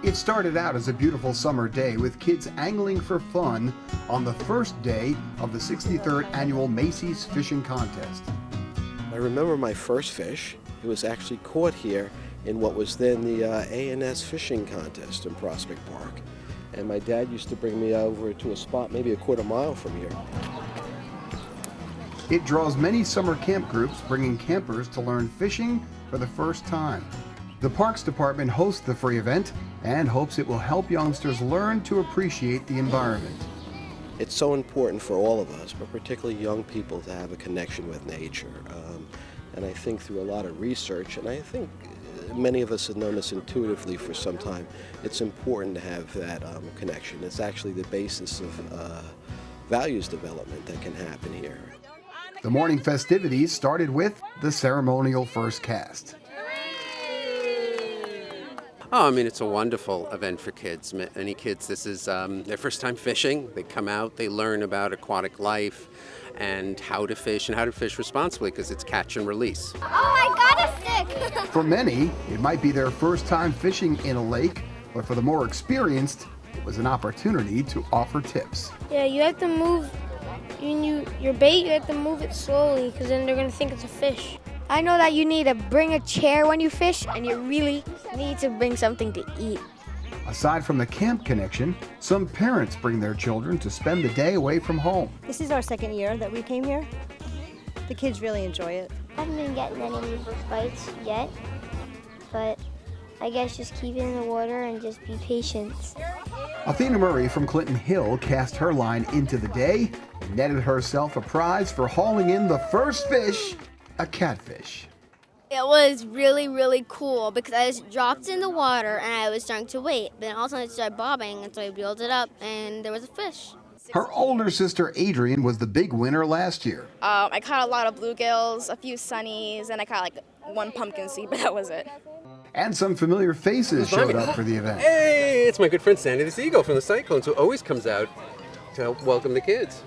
It started out as a beautiful summer day with kids angling for fun on the first day of the 63rd annual Macy's Fishing Contest. I remember my first fish. It was actually caught here in what was then the A&S Fishing Contest in Prospect Park. And my dad used to bring me over to a spot maybe a quarter mile from here. It draws many summer camp groups, bringing campers to learn fishing for the first time. The Parks Department hosts the free event and hopes it will help youngsters learn to appreciate the environment. It's so important for all of us, but particularly young people, to have a connection with nature. And I think through a lot of research, and I think many of us have known this intuitively for some time, it's important to have that connection. It's actually the basis of values development that can happen here. The morning festivities started with the ceremonial first cast. Oh, I mean, it's a wonderful event for kids. Many kids, this is their first time fishing. They come out, they learn about aquatic life and how to fish responsibly, because it's catch and release. Oh, I got a stick! For many, it might be their first time fishing in a lake, but for the more experienced, it was an opportunity to offer tips. Yeah, you have to move your bait, you have to move it slowly, because then they're going to think it's a fish. I know that you need to bring a chair when you fish, and you really need to bring something to eat. Aside from the camp connection, some parents bring their children to spend the day away from home. This is our second year that we came here. The kids really enjoy it. I haven't been getting any first bites yet, but I guess just keep it in the water and just be patient. Athena Murray from Clinton Hill cast her line into the day and netted herself a prize for hauling in the first fish, a catfish. It was really, really cool because I just dropped in the water and I was starting to wait. Then all of a sudden it started bobbing, and so I reeled it up and there was a fish. Her older sister Adrian was the big winner last year. I caught a lot of bluegills, a few sunnies, and I caught like one pumpkin seed, but that was it. And some familiar faces showed up for the event. Hey, it's my good friend Sandy the Seagull from the Cyclones, who always comes out to help welcome the kids.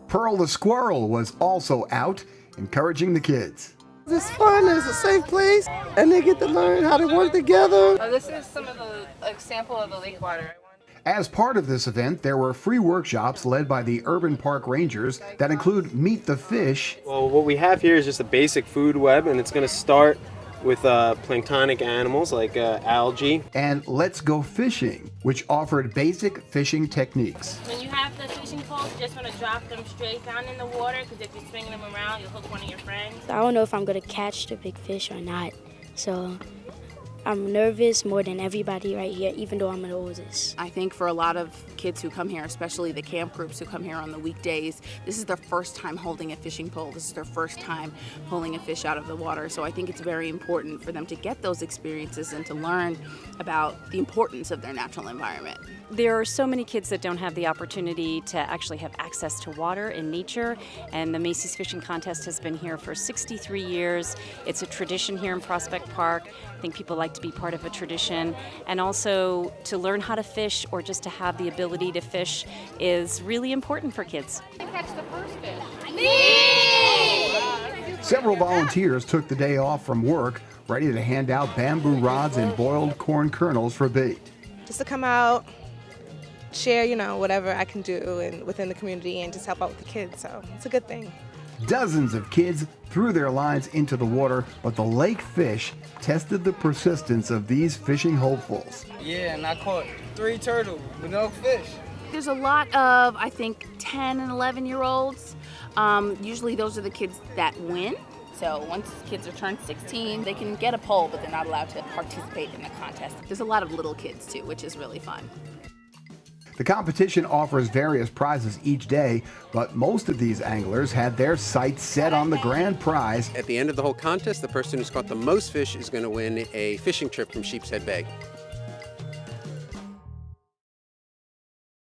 Pearl the Squirrel was also out, encouraging the kids. It's fun, it's a safe place, and they get to learn how to work together. This is some of the sample of the lake water. As part of this event, there were free workshops led by the Urban Park Rangers that include Meet the Fish. Well, what we have here is just a basic food web, and it's going to start with planktonic animals like algae. And Let's Go Fishing, which offered basic fishing techniques. When you have the fishing poles, you just want to drop them straight down in the water, because if you're swinging them around, you'll hook one of your friends. I don't know if I'm going to catch the big fish or not, so I'm nervous more than everybody right here, even though I'm the oldest. I think for a lot of kids who come here, especially the camp groups who come here on the weekdays, this is their first time holding a fishing pole. This is their first time pulling a fish out of the water. So I think it's very important for them to get those experiences and to learn about the importance of their natural environment. There are so many kids that don't have the opportunity to actually have access to water and nature, and the Macy's Fishing Contest has been here for 63 years. It's a tradition here in Prospect Park. I think people like to be part of a tradition, and also to learn how to fish or just to have the ability to fish is really important for kids. Catch the first fish. Several volunteers took the day off from work, ready to hand out bamboo rods and boiled corn kernels for bait. Just to come out, share, whatever I can do within the community and just help out with the kids, so it's a good thing. Dozens of kids threw their lines into the water, but the lake fish tested the persistence of these fishing hopefuls. Yeah, and I caught 3 turtles with no fish. There's a lot of, I think, 10 and 11-year-olds. Usually those are the kids that win. So once kids are turned 16, they can get a pole, but they're not allowed to participate in the contest. There's a lot of little kids, too, which is really fun. The competition offers various prizes each day, but most of these anglers had their sights set on the grand prize. At the end of the whole contest, the person who's caught the most fish is going to win a fishing trip from Sheepshead Bay.